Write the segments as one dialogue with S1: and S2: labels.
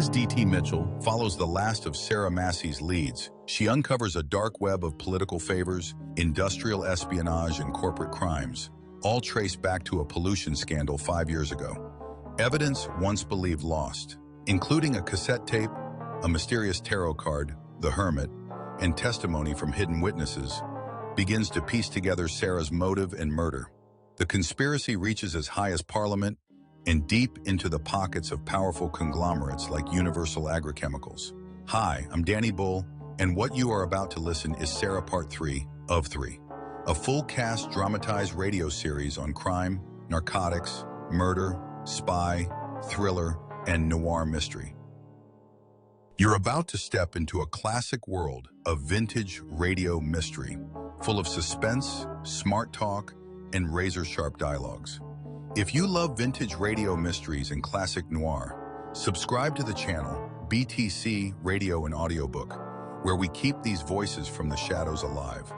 S1: Mrs. D.T. Mitchell follows the last of Sarah Massey's leads. She uncovers a dark web of political favors, industrial espionage, and corporate crimes, all traced back to a pollution scandal 5 years ago. Evidence once believed lost, including a cassette tape, a mysterious tarot card, the Hermit, and testimony from hidden witnesses, begins to piece together Sarah's motive and murder. The conspiracy reaches as high as Parliament and deep into the pockets of powerful conglomerates like Universal Agrochemicals. Hi, I'm Danny Bull, and what you are about to listen is Sarah Part 3 of 3, a full-cast dramatized radio series on crime, narcotics, murder, spy, thriller, and noir mystery. You're about to step into a classic world of vintage radio mystery, full of suspense, smart talk, and razor-sharp dialogues. If you love vintage radio mysteries and classic noir, subscribe to the channel BTC Radio and Audiobook, where we keep these voices from the shadows alive.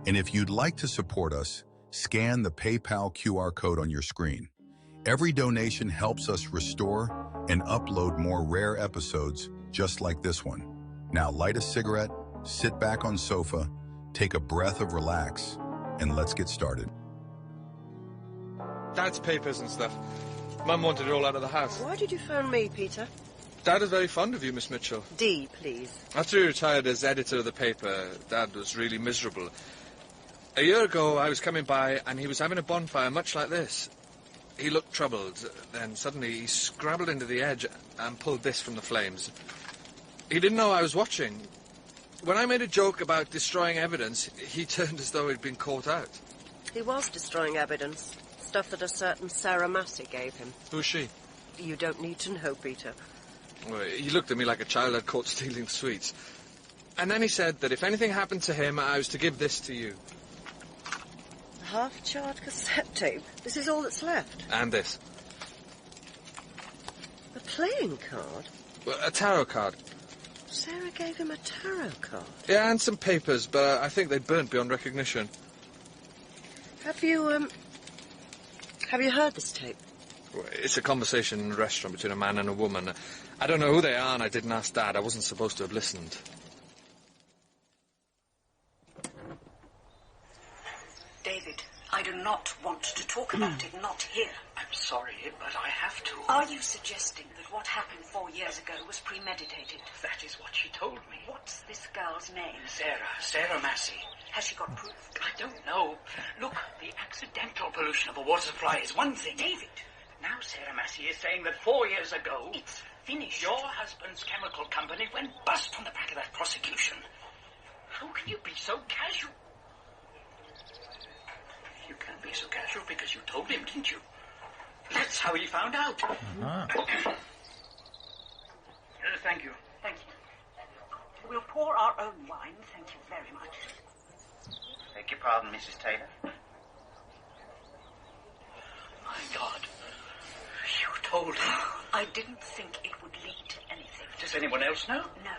S1: And if you'd like to support us, scan the PayPal QR code on your screen. Every donation helps us restore and upload more rare episodes just like this one. Now light a cigarette, sit back on sofa, take a breath of relax, and let's get started.
S2: Dad's papers and stuff. Mum wanted it all out of the house.
S3: Why did you phone me, Peter?
S2: Dad is very fond of you, Miss Mitchell.
S3: D, please.
S2: After he retired as editor of the paper, Dad was really miserable. A year ago, I was coming by, and he was having a bonfire much like this. He looked troubled. Then suddenly he scrabbled into the edge and pulled this from the flames. He didn't know I was watching. When I made a joke about destroying evidence, he turned as though he'd been caught out.
S3: He was destroying evidence. Stuff that a certain Sarah Massey gave him.
S2: Who's she?
S3: You don't need to know, Peter.
S2: Well, he looked at me like a child I'd caught stealing sweets. And then he said that if anything happened to him, I was to give this to you.
S3: A half-charred cassette tape? This is all that's left?
S2: And this.
S3: A playing card?
S2: Well, a tarot card.
S3: Sarah gave him a tarot card?
S2: Yeah, and some papers, but I think they burnt beyond recognition.
S3: Have you heard this tape?
S2: Well, it's a conversation in a restaurant between a man and a woman. I don't know who they are, and I didn't ask Dad. I wasn't supposed to have listened.
S4: David, I do not want to talk about it, not here.
S5: I'm sorry, but I have to.
S4: Are you suggesting that what happened 4 years ago was premeditated?
S5: That is what she told me.
S4: What's this girl's name?
S5: Sarah Massey.
S4: Has she got proof?
S5: I don't know. Look, the accidental pollution of a water supply is one thing.
S4: David!
S5: Now Sarah Massey is saying that 4 years ago...
S4: It's finished.
S5: Your husband's chemical company went bust on the back of that prosecution. How can you be so casual? You can't be so casual because you told him, didn't you? That's how he found out. Thank you.
S4: Thank you. We'll pour our own wine, thank you very much.
S5: Beg your pardon, Mrs. Taylor. My God. You told him.
S4: I didn't think it would lead to anything.
S5: Does anyone else know?
S4: No.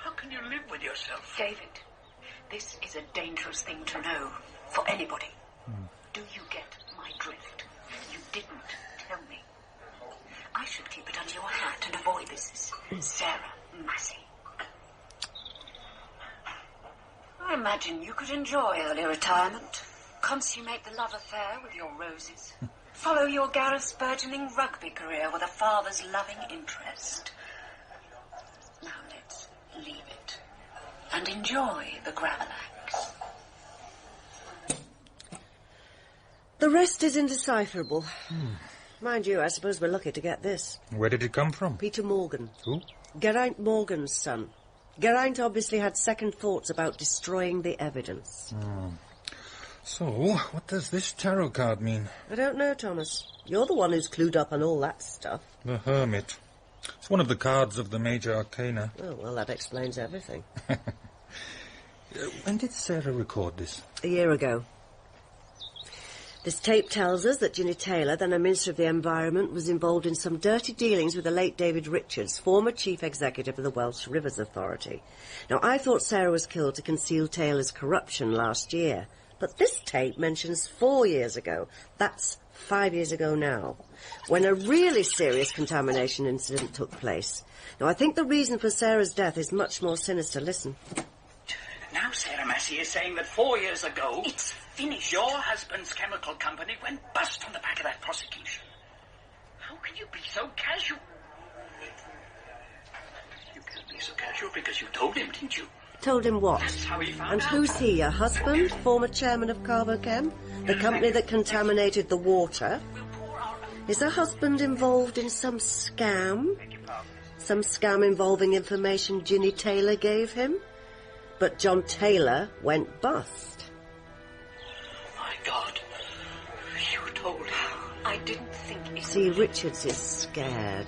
S5: How can you live with yourself?
S4: David, this is a dangerous thing to know for anybody. Do you get my drift? You didn't tell me. I should keep it under your hat and avoid this. Sarah Massey. I imagine you could enjoy early retirement, consummate the love affair with your roses, follow your Gareth's burgeoning rugby career with a father's loving interest. Now let's leave it and enjoy the gravelax.
S3: The rest is indecipherable. Mind you, I suppose we're lucky to get this.
S6: Where did it come from?
S3: Peter Morgan.
S6: Who?
S3: Geraint Morgan's son. Geraint obviously had second thoughts about destroying the evidence.
S6: So, what does this tarot card mean?
S3: I don't know, Thomas. You're the one who's clued up on all that stuff.
S6: The Hermit. It's one of the cards of the major arcana.
S3: Oh, well, that explains everything.
S6: When did Sarah record this?
S3: A year ago. This tape tells us that Ginny Taylor, then a Minister of the Environment, was involved in some dirty dealings with the late David Richards, former Chief Executive of the Welsh Rivers Authority. Now, I thought Sarah was killed to conceal Taylor's corruption last year, but this tape mentions 4 years ago. That's 5 years ago now, when a really serious contamination incident took place. Now, I think the reason for Sarah's death is much more sinister. Listen.
S5: Now Sarah Massey is saying that 4 years ago...
S4: It's finished.
S5: Your husband's chemical company went bust on the back of that prosecution. How can you be so casual? You can't be so casual because you told him, didn't you?
S3: Told him what?
S5: That's how he found
S3: And
S5: out.
S3: who's he, your husband, former chairman of Carbochem? The company that contaminated the water? Is her husband involved in some scam? Some scam involving information Ginny Taylor gave him? But John Taylor went bust.
S5: My God. You told her.
S4: I didn't think it...
S3: See, Richards is scared.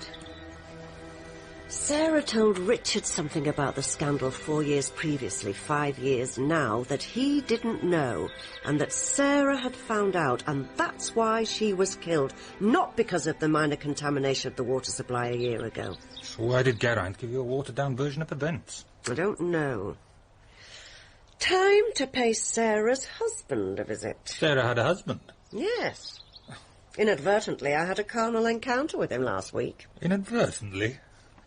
S3: Sarah told Richard something about the scandal 4 years previously, 5 years now, that he didn't know, and that Sarah had found out, and that's why she was killed, not because of the minor contamination of the water supply a year ago.
S6: So why did Gerene give you a watered-down version of events?
S3: I don't know. Time to pay Sarah's husband a visit.
S6: Sarah had a husband.
S3: Yes. Inadvertently, I had a carnal encounter with him last week.
S6: Inadvertently?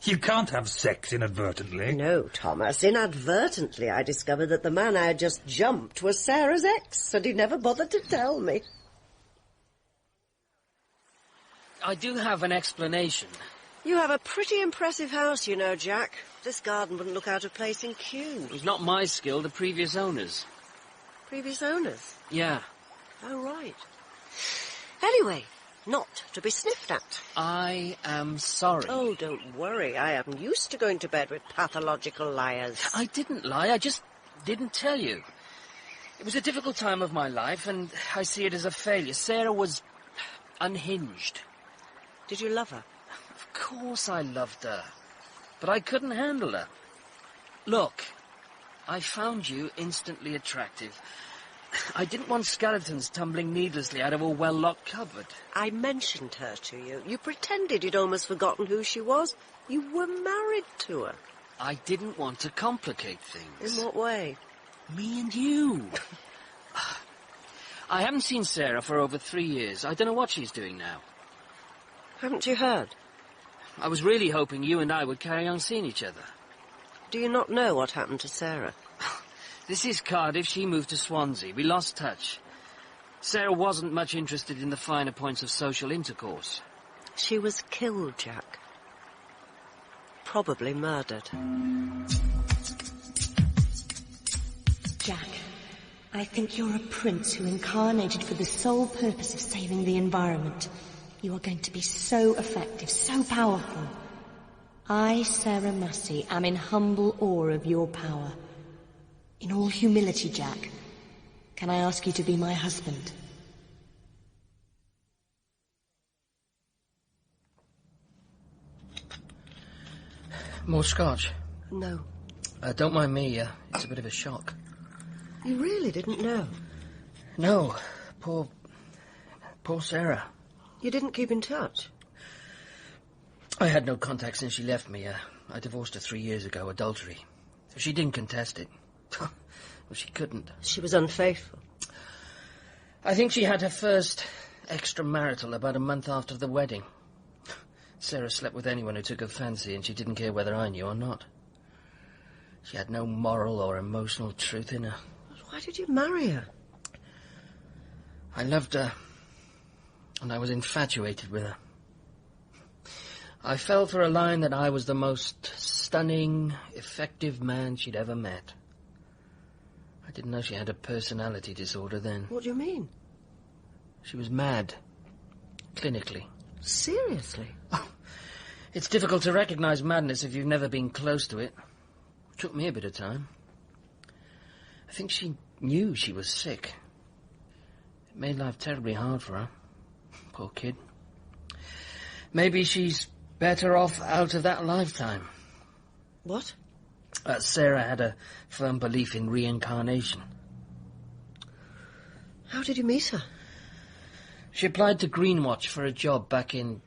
S6: You can't have sex inadvertently.
S3: No, Thomas. Inadvertently, I discovered that the man I had just jumped was Sarah's ex, and he never bothered to tell me.
S7: I do have an explanation.
S3: You have a pretty impressive house, you know, Jack. This garden wouldn't look out of place in Kew.
S7: It was not my skill, the previous owners.
S3: Previous owners?
S7: Yeah.
S3: Oh, right. Anyway, not to be sniffed at.
S7: I am sorry.
S3: Oh, don't worry. I am used to going to bed with pathological liars.
S7: I didn't lie. I just didn't tell you. It was a difficult time of my life, and I see it as a failure. Sarah was unhinged.
S3: Did you love her?
S7: Of course I loved her, but I couldn't handle her. Look, I found you instantly attractive. I didn't want skeletons tumbling needlessly out of a well-locked cupboard.
S3: I mentioned her to you. You pretended you'd almost forgotten who she was. You were married to her.
S7: I didn't want to complicate things.
S3: In what way?
S7: Me and you. I haven't seen Sarah for over 3 years. I don't know what she's doing now.
S3: Haven't you heard?
S7: I was really hoping you and I would carry on seeing each other.
S3: Do you not know what happened to Sarah?
S7: This is Cardiff. She moved to Swansea. We lost touch. Sarah wasn't much interested in the finer points of social intercourse.
S3: She was killed, Jack. Probably murdered.
S8: Jack, I think you're a prince who incarnated for the sole purpose of saving the environment. You are going to be so effective, so powerful. I, Sarah Massey, am in humble awe of your power. In all humility, Jack, can I ask you to be my husband?
S7: More scotch?
S3: No.
S7: Don't mind me. It's a bit of a shock.
S3: You really didn't know?
S7: No. Poor Sarah.
S3: You didn't keep in touch?
S7: I had no contact since she left me. I divorced her 3 years ago, adultery. She didn't contest it. Well, she couldn't.
S3: She was unfaithful.
S7: I think she had her first extramarital about a month after the wedding. Sarah slept with anyone who took her fancy, and she didn't care whether I knew or not. She had no moral or emotional truth in her.
S3: Why did you marry her?
S7: I loved her, and I was infatuated with her. I fell for a line that I was the most stunning, effective man she'd ever met. I didn't know she had a personality disorder then.
S3: What do you mean?
S7: She was mad. Clinically.
S3: Seriously?
S7: Oh, it's difficult to recognize madness if you've never been close to it. It took me a bit of time. I think she knew she was sick. It made life terribly hard for her. Poor kid. Maybe she's better off out of that lifetime.
S3: What?
S7: Sarah had a firm belief in reincarnation.
S3: How did you meet her?
S7: She applied to Greenwatch for a job back in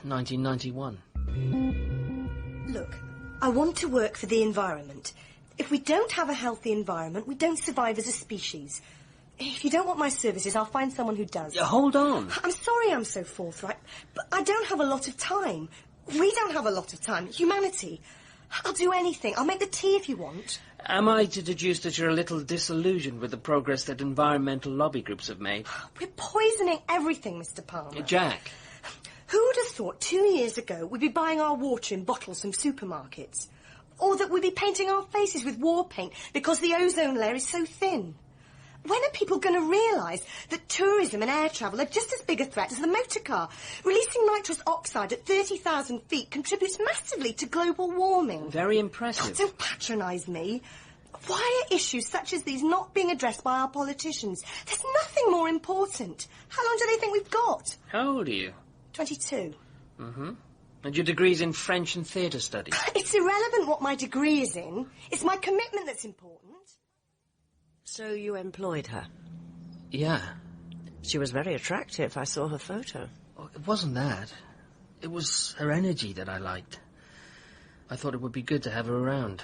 S7: 1991.
S8: Look, I want to work for the environment. If we don't have a healthy environment, we don't survive as a species. If you don't want my services, I'll find someone who does.
S7: Hold on.
S8: I'm sorry I'm so forthright, but I don't have a lot of time. We don't have a lot of time. Humanity. I'll do anything. I'll make the tea if you want.
S7: Am I to deduce that you're a little disillusioned with the progress that environmental lobby groups have made?
S8: We're poisoning everything, Mr. Palmer.
S7: Jack.
S8: Who would have thought 2 years ago we'd be buying our water in bottles from supermarkets? Or that we'd be painting our faces with war paint because the ozone layer is so thin? When are people going to realise that tourism and air travel are just as big a threat as the motor car? Releasing nitrous oxide at 30,000 feet contributes massively to global warming.
S7: Very impressive.
S8: Don't patronise me. Why are issues such as these not being addressed by our politicians? There's nothing more important. How long do they think we've got?
S7: How old are you?
S8: 22.
S7: Mm-hmm. And your degree's in French and theatre studies?
S8: It's irrelevant what my degree is in. It's my commitment that's important.
S3: So you employed her?
S7: Yeah.
S3: She was very attractive. I saw her photo.
S7: Oh, it wasn't that. It was her energy that I liked. I thought it would be good to have her around.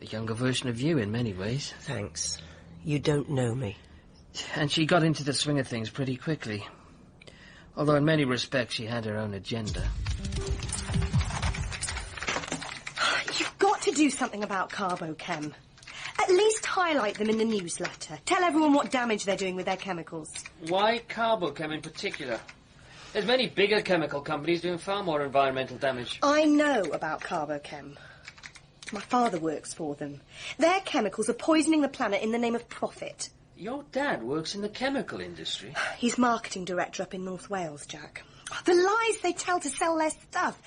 S7: A younger version of you in many ways.
S3: Thanks. You don't know me.
S7: And she got into the swing of things pretty quickly. Although in many respects she had her own agenda.
S8: You've got to do something about Carbochem. At least highlight them in the newsletter. Tell everyone what damage they're doing with their chemicals.
S7: Why Carbochem in particular? There's many bigger chemical companies doing far more environmental damage.
S8: I know about Carbochem. My father works for them. Their chemicals are poisoning the planet in the name of profit.
S7: Your dad works in the chemical industry.
S8: He's marketing director up in North Wales, Jack. The lies they tell to sell their stuff.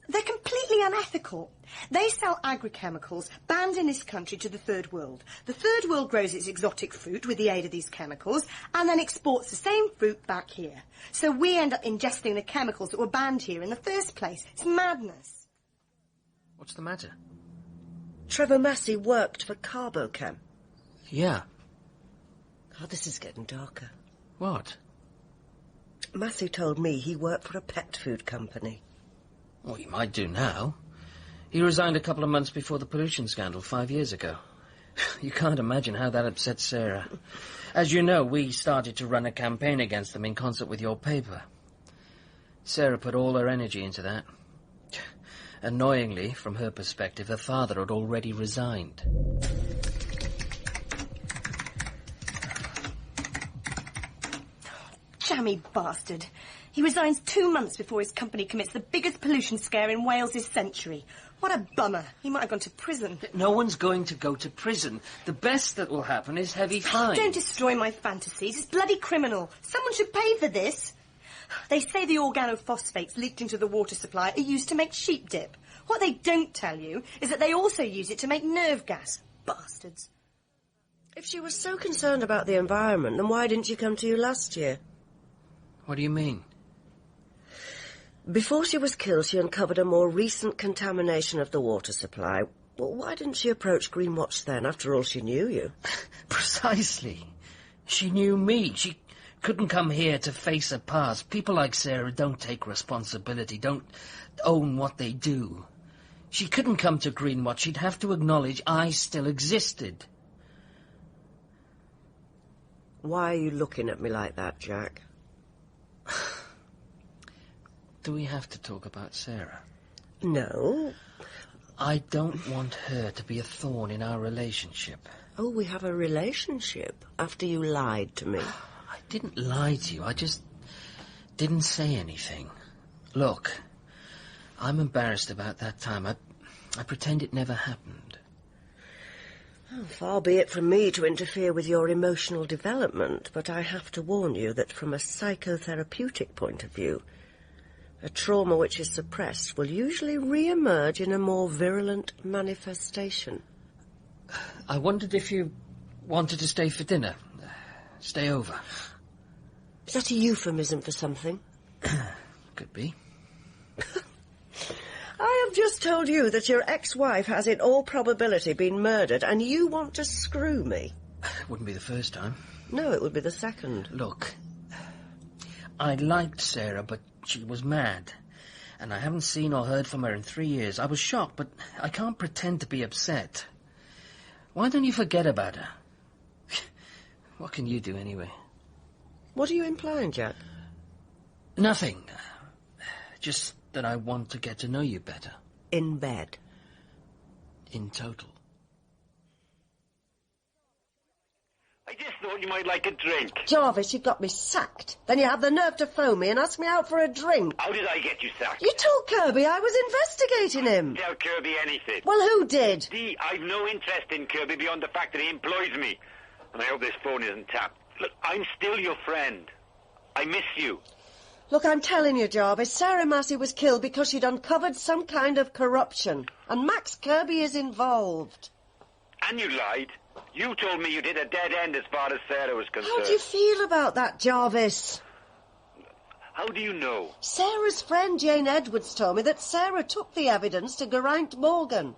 S8: They're completely unethical. They sell agrichemicals banned in this country to the Third World. The Third World grows its exotic fruit with the aid of these chemicals and then exports the same fruit back here. So we end up ingesting the chemicals that were banned here in the first place. It's madness.
S7: What's the matter?
S3: Trevor Massey worked for Carbochem.
S7: Yeah.
S3: Oh, this is getting darker.
S7: What?
S3: Massey told me he worked for a pet food company.
S7: Well, he might do now. He resigned a couple of months before the pollution scandal 5 years ago. You can't imagine how that upset Sarah. As you know, we started to run a campaign against them in concert with your paper. Sarah put all her energy into that. Annoyingly, from her perspective, her father had already resigned.
S8: Jammy bastard. He resigns 2 months before his company commits the biggest pollution scare in Wales' century. What a bummer. He might have gone to prison.
S7: No one's going to go to prison. The best that will happen is heavy fines.
S8: Don't destroy my fantasies. It's bloody criminal. Someone should pay for this. They say the organophosphates leaked into the water supply are used to make sheep dip. What they don't tell you is that they also use it to make nerve gas. Bastards.
S3: If she was so concerned about the environment, then why didn't she come to you last year?
S7: What do you mean?
S3: Before she was killed, she uncovered a more recent contamination of the water supply. Well, why didn't she approach Greenwatch then? After all, she knew you.
S7: Precisely. She knew me. She couldn't come here to face her past. People like Sarah don't take responsibility, don't own what they do. She couldn't come to Greenwatch. She'd have to acknowledge I still existed.
S3: Why are you looking at me like that, Jack?
S7: Do we have to talk about Sarah?
S3: No.
S7: I don't want her to be a thorn in our relationship.
S3: Oh, we have a relationship after you lied to me.
S7: I didn't lie to you. I just didn't say anything. Look, I'm embarrassed about that time. I pretend it never happened.
S3: Oh, far be it from me to interfere with your emotional development, but I have to warn you that from a psychotherapeutic point of view, a trauma which is suppressed will usually re-emerge in a more virulent manifestation.
S7: I wondered if you wanted to stay for dinner. Stay over.
S3: Is that a euphemism for something?
S7: Could be.
S3: I have just told you that your ex-wife has in all probability been murdered, and you want to screw me.
S7: Wouldn't be the first time.
S3: No, it would be the second.
S7: Look, I liked Sarah, but she was mad. And I haven't seen or heard from her in 3 years. I was shocked, but I can't pretend to be upset. Why don't you forget about her? What can you do, anyway?
S3: What are you implying, Jack?
S7: Nothing. Just that I want to get to know you better.
S3: In bed.
S7: In total.
S9: I just thought you might like a drink.
S3: Jarvis, you got me sacked. Then you have the nerve to phone me and ask me out for a drink.
S9: How did I get you sacked?
S3: You told Kirby I was investigating him.
S9: Tell Kirby anything.
S3: Well, who did?
S9: Dee, I've no interest in Kirby beyond the fact that he employs me. And I hope this phone isn't tapped. Look, I'm still your friend. I miss you.
S3: Look, I'm telling you, Jarvis, Sarah Massey was killed because she'd uncovered some kind of corruption. And Max Kirby is involved.
S9: And you lied. You told me you did a dead end as far as Sarah was concerned.
S3: How do you feel about that, Jarvis?
S9: How do you know?
S3: Sarah's friend Jane Edwards told me that Sarah took the evidence to Geraint Morgan.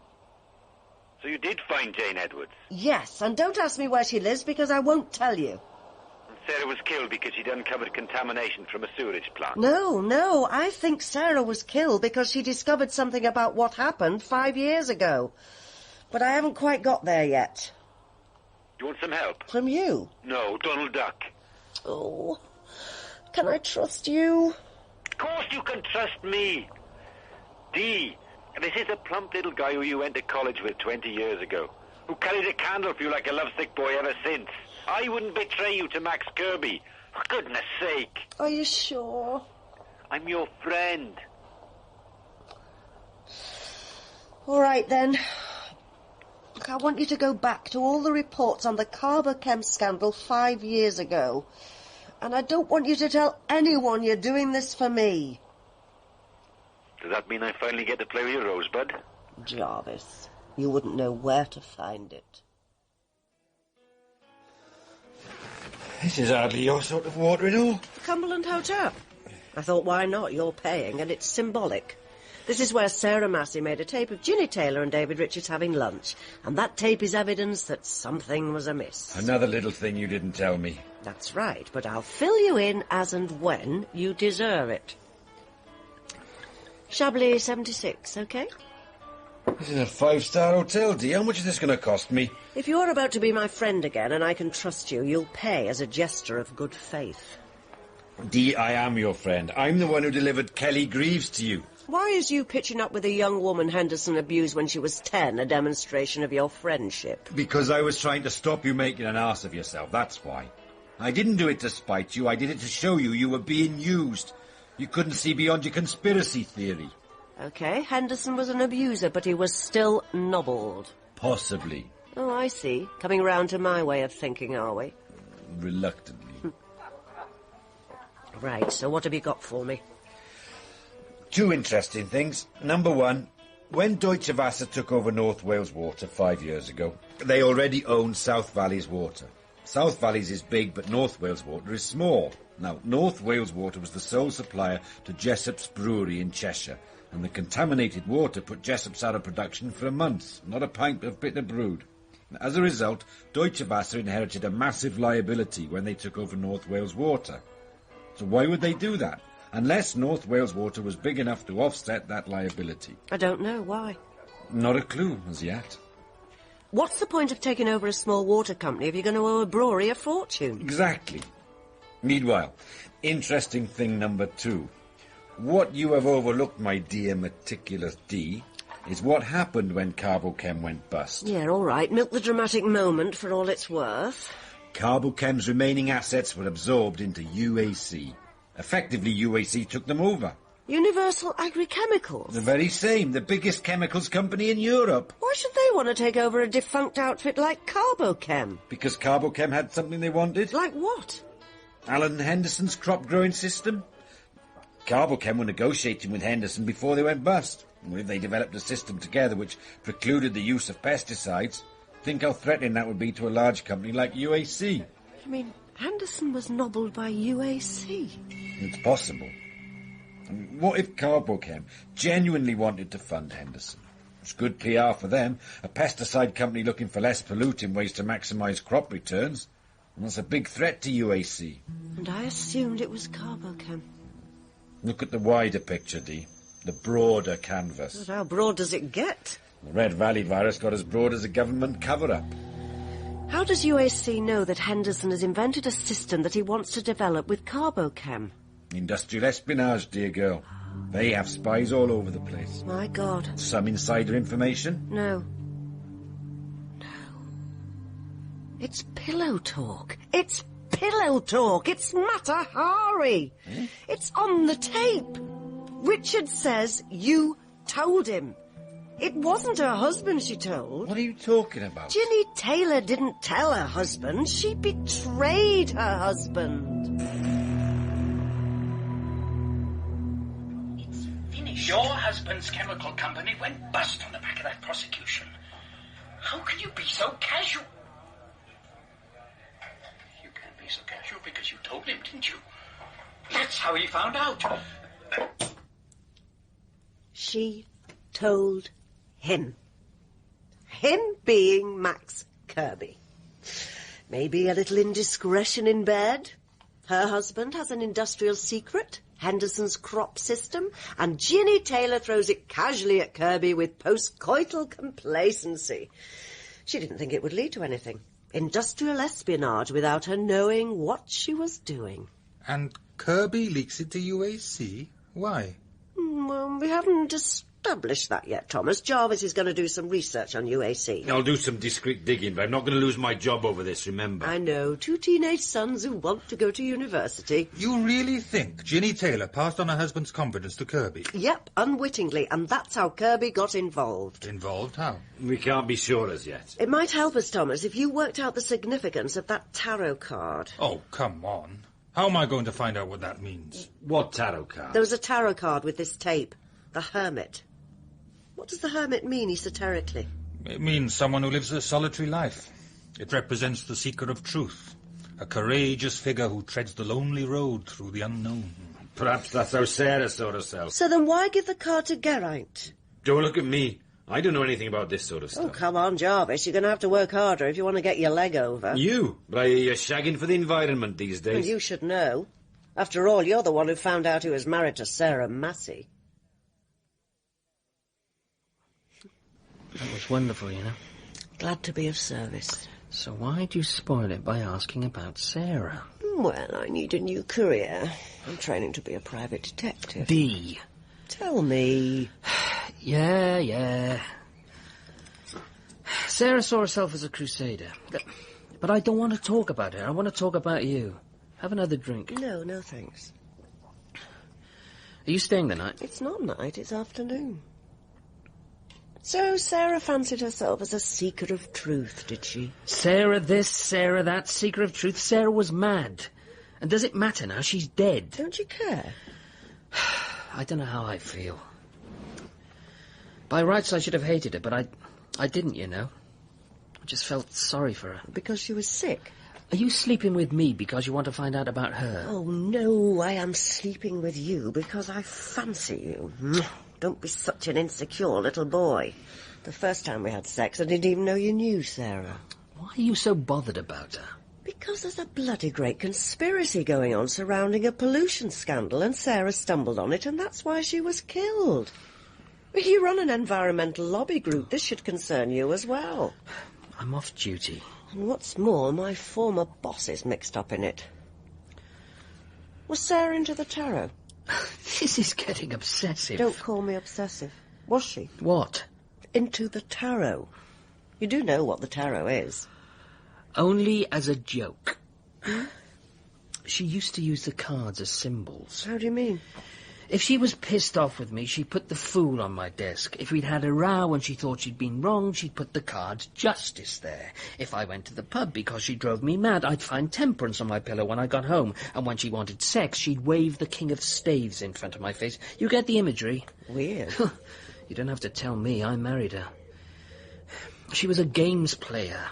S9: So you did find Jane Edwards?
S3: Yes, and don't ask me where she lives because I won't tell you.
S9: And Sarah was killed because she'd uncovered contamination from a sewerage plant?
S3: No, I think Sarah was killed because she discovered something about what happened 5 years ago. But I haven't quite got there yet.
S9: You want some help?
S3: From you?
S9: No, Donald Duck.
S3: Oh, can I trust you?
S9: Of course you can trust me. Dee, this is a plump little guy who you went to college with 20 years ago, who carried a candle for you like a lovesick boy ever since. I wouldn't betray you to Max Kirby. For goodness sake.
S3: Are you sure?
S9: I'm your friend.
S3: All right, then. Look, I want you to go back to all the reports on the Carbochem scandal 5 years ago. And I don't want you to tell anyone you're doing this for me.
S9: Does that mean I finally get to play with your rosebud?
S3: Jarvis, you wouldn't know where to find it.
S10: This is hardly your sort of water at all.
S3: The Cumberland Hotel. I thought, why not? You're paying, and it's symbolic. This is where Sarah Massey made a tape of Ginny Taylor and David Richards having lunch, and that tape is evidence that something was amiss.
S10: Another little thing you didn't tell me.
S3: That's right, but I'll fill you in as and when you deserve it. Chablis 76, OK?
S10: This is a 5-star hotel, Dee. How much is this going to cost me?
S3: If you're about to be my friend again and I can trust you, you'll pay as a gesture of good faith.
S10: Dee, I am your friend. I'm the one who delivered Kelly Greaves to you.
S3: Why is you pitching up with a young woman Henderson abused when she was 10 a demonstration of your friendship?
S10: Because I was trying to stop you making an arse of yourself, that's why. I didn't do it to spite you, I did it to show you you were being used. You couldn't see beyond your conspiracy theory.
S3: OK, Henderson was an abuser, but he was still nobbled.
S10: Possibly.
S3: Oh, I see. Coming round to my way of thinking, are we?
S10: Reluctantly.
S3: Right, so what have you got for me?
S10: 2 interesting things. Number 1, when Deutsche Wasser took over North Wales Water 5 years ago, they already owned South Valley's water. South Valley's is big, but North Wales Water is small. Now, North Wales Water was the sole supplier to Jessop's brewery in Cheshire, and the contaminated water put Jessop's out of production for a month, not a pint of bitter brewed. As a result, Deutsche Wasser inherited a massive liability when they took over North Wales Water. So why would they do that? Unless North Wales Water was big enough to offset that liability.
S3: I don't know. Why?
S10: Not a clue as yet.
S3: What's the point of taking over a small water company if you're going to owe a brewery a fortune?
S10: Exactly. Meanwhile, interesting thing number 2. What you have overlooked, my dear meticulous Dee, is what happened when Carbochem went bust.
S3: Yeah, all right. Milk the dramatic moment for all it's worth.
S10: Carbochem's remaining assets were absorbed into UAC. Effectively, UAC took them over.
S3: Universal Agrichemicals?
S10: The very same, the biggest chemicals company in Europe.
S3: Why should they want to take over a defunct outfit like Carbochem?
S10: Because Carbochem had something they wanted.
S3: Like what?
S10: Alan Henderson's crop-growing system. Carbochem were negotiating with Henderson before they went bust. If they developed a system together which precluded the use of pesticides, think how threatening that would be to a large company like UAC.
S3: You mean Henderson was nobbled by UAC?
S10: It's possible. What if Carbochem genuinely wanted to fund Henderson? It's good PR for them. A pesticide company looking for less polluting ways to maximise crop returns. And that's a big threat to UAC.
S3: And I assumed it was Carbochem.
S10: Look at the wider picture, Dee. The broader canvas.
S3: But how broad does it get?
S10: The Red Valley virus got as broad as a government cover-up.
S3: How does UAC know that Henderson has invented a system that he wants to develop with carbochem?
S10: Industrial espionage, dear girl. They have spies all over the place.
S3: My God.
S10: Some insider information?
S3: No. It's pillow talk. It's pillow talk. It's Mata Hari. It's on the tape. Richard says you told him. It wasn't her husband she told.
S10: What are you talking about?
S3: Ginny Taylor didn't tell her husband. She betrayed her husband.
S5: It's finished. Your husband's chemical company went bust on the back of that prosecution. How can you be so casual? You can't be so casual because you told him, didn't you? That's how he found out.
S3: She told him. Him being Max Kirby. Maybe a little indiscretion in bed. Her husband has an industrial secret, Henderson's crop system, and Ginny Taylor throws it casually at Kirby with post-coital complacency. She didn't think it would lead to anything. Industrial espionage without her knowing what she was doing.
S6: And Kirby leaks it to UAC? Why?
S3: Well, we haven't established that yet, Thomas. Jarvis is going to do some research on UAC.
S10: I'll do some discreet digging, but I'm not going to lose my job over this, remember?
S3: I know. 2 teenage sons who want to go to university.
S6: You really think Ginny Taylor passed on her husband's confidence to Kirby?
S3: Yep, unwittingly, and that's how Kirby got involved.
S6: Involved? How?
S10: We can't be sure as yet.
S3: It might help us, Thomas, if you worked out the significance of that tarot card.
S6: Oh, come on. How am I going to find out what that means?
S10: What tarot card?
S3: There was a tarot card with this tape. The Hermit. What does the Hermit mean esoterically?
S6: It means someone who lives a solitary life. It represents the seeker of truth. A courageous figure who treads the lonely road through the unknown.
S10: Perhaps that's how Sarah saw herself.
S3: So then why give the card to Geraint?
S10: Don't look at me. I don't know anything about this sort of stuff.
S3: Oh, come on, Jarvis. You're going to have to work harder if you want to get your leg over.
S10: You? But I hear you're shagging for the environment these days.
S3: And you should know. After all, you're the one who found out he was married to Sarah Massey.
S7: That was wonderful, you know.
S3: Glad to be of service.
S7: So why'd you spoil it by asking about Sarah?
S3: Well, I need a new career. I'm training to be a private detective.
S7: B.
S3: Tell me.
S7: Yeah. Sarah saw herself as a crusader. But I don't want to talk about her. I want to talk about you. Have another drink.
S3: No, thanks.
S7: Are you staying the night?
S3: It's not night, it's afternoon. So Sarah fancied herself as a seeker of truth, did she?
S7: Sarah this, Sarah that, seeker of truth. Sarah was mad. And does it matter now? She's dead.
S3: Don't you care?
S7: I don't know how I feel. By rights, I should have hated her, but I didn't, you know. I just felt sorry for her.
S3: Because she was sick?
S7: Are you sleeping with me because you want to find out about her?
S3: Oh, no, I am sleeping with you because I fancy you. Don't be such an insecure little boy. The first time we had sex, I didn't even know you knew Sarah.
S7: Why are you so bothered about her?
S3: Because there's a bloody great conspiracy going on surrounding a pollution scandal, and Sarah stumbled on it, and that's why she was killed. You run an environmental lobby group. This should concern you as well.
S7: I'm off duty.
S3: And what's more, my former boss is mixed up in it. Was Sarah into the tarot?
S7: This is getting obsessive.
S3: Don't call me obsessive. Was she?
S7: What?
S3: Into the tarot. You do know what the tarot is.
S7: Only as a joke. She used to use the cards as symbols.
S3: How do you mean?
S7: If she was pissed off with me, she'd put the Fool on my desk. If we'd had a row and she thought she'd been wrong, she'd put the cards Justice there. If I went to the pub because she drove me mad, I'd find Temperance on my pillow when I got home. And when she wanted sex, she'd wave the King of Staves in front of my face. You get the imagery?
S3: Weird.
S7: You don't have to tell me. I married her. She was a games player.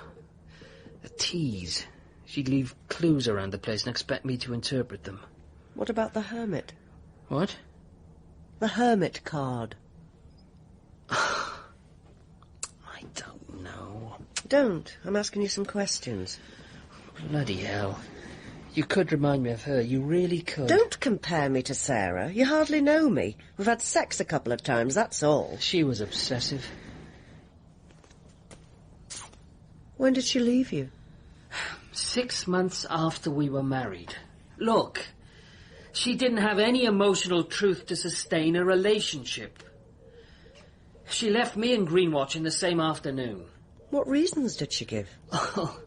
S7: A tease. She'd leave clues around the place and expect me to interpret them.
S3: What about the Hermit?
S7: What?
S3: The Hermit card.
S7: I don't know.
S3: Don't. I'm asking you some questions.
S7: Bloody hell. You could remind me of her. You really could.
S3: Don't compare me to Sarah. You hardly know me. We've had sex a couple of times, that's all.
S7: She was obsessive.
S3: When did she leave you?
S7: 6 months after we were married. Look, she didn't have any emotional truth to sustain a relationship. She left me and Greenwatch in the same afternoon.
S3: What reasons did she give?
S7: Oh,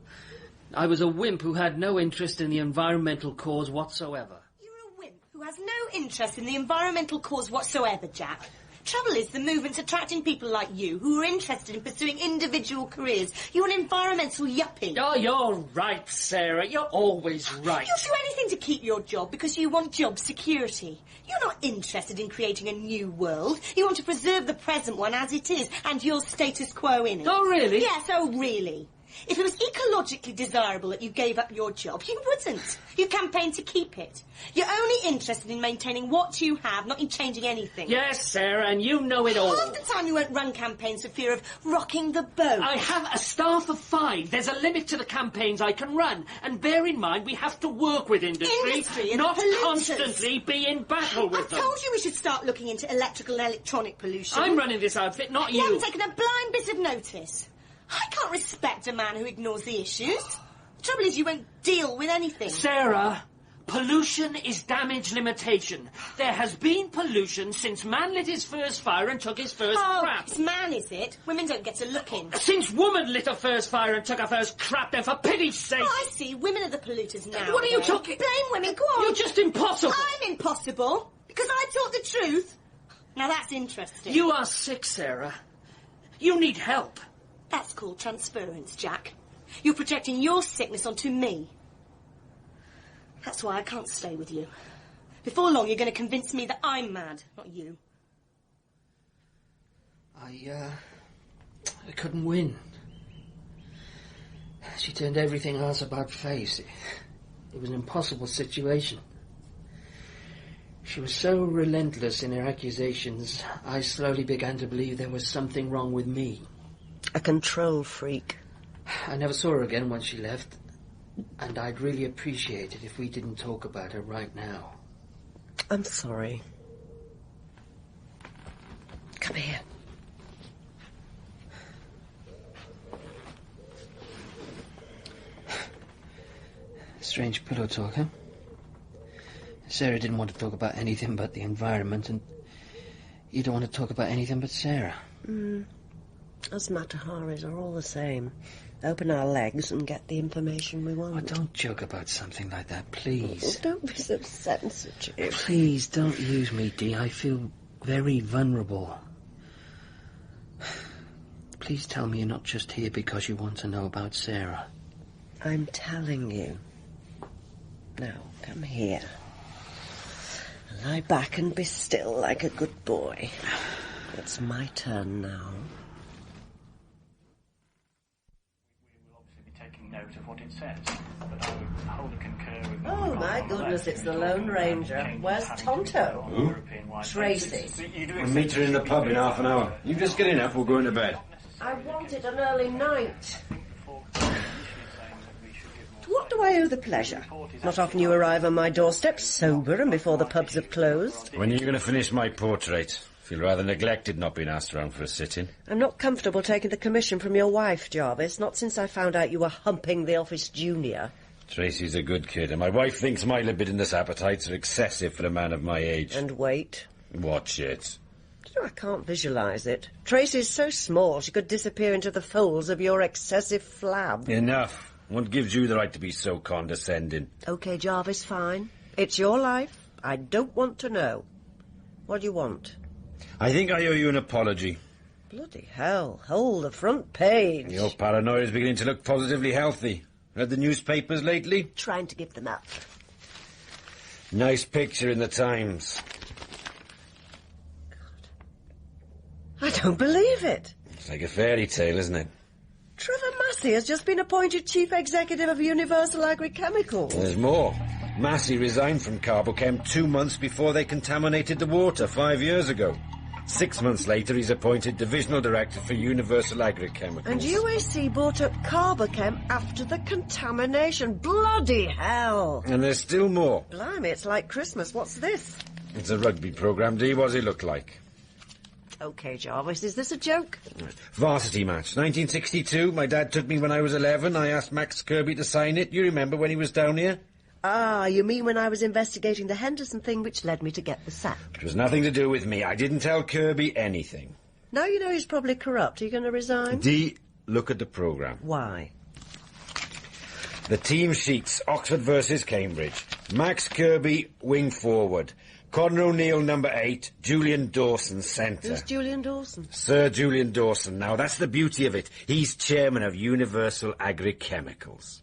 S7: I was a wimp who had no interest in the environmental cause whatsoever.
S8: You're a wimp who has no interest in the environmental cause whatsoever, Jack. Trouble is, the movement's attracting people like you who are interested in pursuing individual careers. You're an environmental yuppie.
S7: Oh, you're right, Sarah. You're always right.
S8: You'll do anything to keep your job because you want job security. You're not interested in creating a new world. You want to preserve the present one as it is and your status quo in it.
S7: Oh, really?
S8: Yes, oh, really. If it was ecologically desirable that you gave up your job, you wouldn't. You campaign to keep it. You're only interested in maintaining what you have, not in changing anything.
S7: Yes, Sarah, and you know it all.
S8: Half the time you won't run campaigns for fear of rocking the boat.
S7: I have a staff of 5. There's a limit to the campaigns I can run. And bear in mind, we have to work with industry
S8: and
S7: not
S8: polluters.
S7: Constantly be in battle with them.
S8: I told you we should start looking into electrical and electronic pollution.
S7: I'm running this outfit, not you.
S8: You haven't taken a blind bit of notice. I can't respect a man who ignores the issues. The trouble is you won't deal with anything.
S7: Sarah, pollution is damage limitation. There has been pollution since man lit his first fire and took his first crap.
S8: It's man, is it? Women don't get to look in.
S7: Since woman lit her first fire and took her first crap, then for pity's sake...
S8: Oh, I see. Women are the polluters now.
S7: What are you talking...
S8: Blame women, go on.
S7: You're just impossible.
S8: I'm impossible. Because I talk the truth. Now that's interesting.
S7: You are sick, Sarah. You need help.
S8: That's called transference, Jack. You're projecting your sickness onto me. That's why I can't stay with you. Before long, you're going to convince me that I'm mad, not you.
S7: I couldn't win. She turned everything else about face. It was an impossible situation. She was so relentless in her accusations, I slowly began to believe there was something wrong with me.
S3: A control freak.
S7: I never saw her again once she left, and I'd really appreciate it if we didn't talk about her right now.
S3: I'm sorry. Come here.
S7: Strange pillow talk, huh? Sarah didn't want to talk about anything but the environment, and you don't want to talk about anything but Sarah.
S3: Us Mataharis are all the same. Open our legs and get the information we want.
S7: Oh, don't joke about something like that, please.
S3: Oh, don't be so sensitive.
S7: Please, don't use me, Dee. I feel very vulnerable. Please tell me you're not just here because you want to know about Sarah.
S3: I'm telling you. Now, come here. Lie back and be still like a good boy. It's my turn now.
S5: Note of what it says, but I would wholly concur with...
S3: Oh, my goodness, it's the Lone Ranger. Where's Tonto?
S10: Who?
S3: Tracy.
S10: We'll meet her in the pub in half an hour. You just get enough, we'll go into bed.
S3: I wanted an early night. To what do I owe the pleasure? Not often you arrive on my doorstep sober and before the pubs have closed.
S10: When are you going to finish my portrait? Feel rather neglected not being asked around for a sit-in.
S3: I'm not comfortable taking the commission from your wife, Jarvis, not since I found out you were humping the office junior.
S10: Tracy's a good kid, and my wife thinks my libidinous appetites are excessive for a man of my age.
S3: And weight.
S10: Watch it.
S3: You know, I can't visualise it. Tracy's so small she could disappear into the folds of your excessive flab.
S10: Enough. What gives you the right to be so condescending?
S3: OK, Jarvis, fine. It's your life. I don't want to know. What do you want?
S10: I think I owe you an apology.
S3: Bloody hell. Hold the front page.
S10: Your paranoia is beginning to look positively healthy. Read the newspapers lately?
S3: Trying to give them up.
S10: Nice picture in the Times.
S3: God. I don't believe it.
S10: It's like a fairy tale, isn't it?
S3: Trevor Massey has just been appointed Chief Executive of Universal Agrichemicals.
S10: There's more. Massey resigned from Carbochem 2 months before they contaminated the water 5 years ago. 6 months later, he's appointed Divisional Director for Universal Agrichemicals.
S3: And UAC bought up Carbochem after the contamination. Bloody hell!
S10: And there's still more.
S3: Blimey, it's like Christmas. What's this?
S10: It's a rugby programme, Dee. What does it look like?
S3: OK, Jarvis, is this a joke?
S10: Varsity match, 1962. My dad took me when I was 11. I asked Max Kirby to sign it. You remember when he was down here?
S3: Ah, you mean when I was investigating the Henderson thing which led me to get the sack?
S10: It was nothing to do with me. I didn't tell Kirby anything.
S3: Now you know he's probably corrupt. Are you going to resign?
S10: Dee, look at the programme.
S3: Why?
S10: The team sheets, Oxford versus Cambridge. Max Kirby, wing forward. Conor O'Neill, number 8. Julian Dawson, centre.
S3: Who's Julian Dawson?
S10: Sir Julian Dawson. Now, that's the beauty of it. He's chairman of Universal Agri-Chemicals.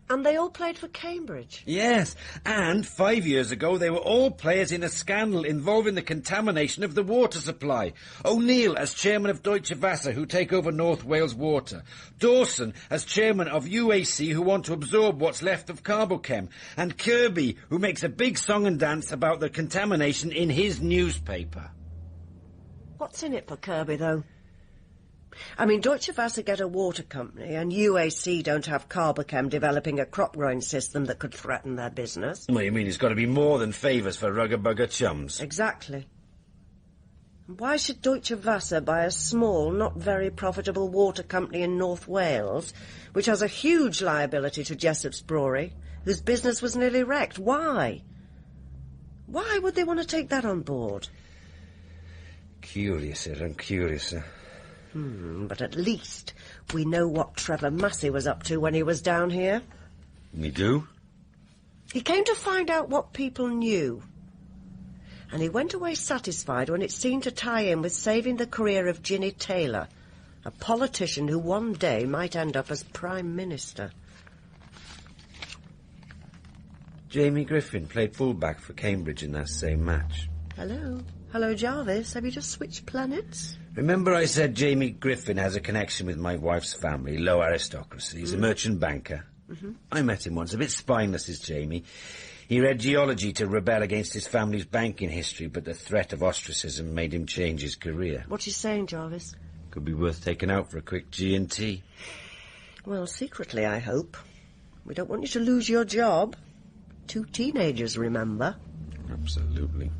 S3: And they all played for Cambridge?
S10: Yes, and 5 years ago they were all players in a scandal involving the contamination of the water supply. O'Neill as chairman of Deutsche Wasser, who take over North Wales Water. Dawson as chairman of UAC, who want to absorb what's left of Carbochem. And Kirby, who makes a big song and dance about the contamination in his newspaper.
S3: What's in it for Kirby, though? I mean, Deutsche Wasser get a water company, and UAC don't have Carbochem developing a crop-growing system that could threaten their business.
S10: Well, you mean it's got to be more than favours for rugger-bugger chums?
S3: Exactly. Why should Deutsche Wasser buy a small, not very profitable water company in North Wales, which has a huge liability to Jessop's Brewery, whose business was nearly wrecked? Why? Why would they want to take that on board?
S10: Curiouser and curiouser.
S3: But at least we know what Trevor Massey was up to when he was down here.
S10: We do?
S3: He came to find out what people knew. And he went away satisfied when it seemed to tie in with saving the career of Ginny Taylor, a politician who one day might end up as Prime Minister.
S10: Jamie Griffin played fullback for Cambridge in that same match.
S3: Hello. Hello, Jarvis. Have you just switched planets?
S10: Remember I said Jamie Griffin has a connection with my wife's family, low aristocracy. He's a merchant banker. I met him once, a bit spineless is Jamie. He read geology to rebel against his family's banking history, but the threat of ostracism made him change his career.
S3: What are you saying, Jarvis?
S10: Could be worth taking out for a quick G&T.
S3: Well, secretly, I hope. We don't want you to lose your job. 2 teenagers, remember?
S10: Absolutely.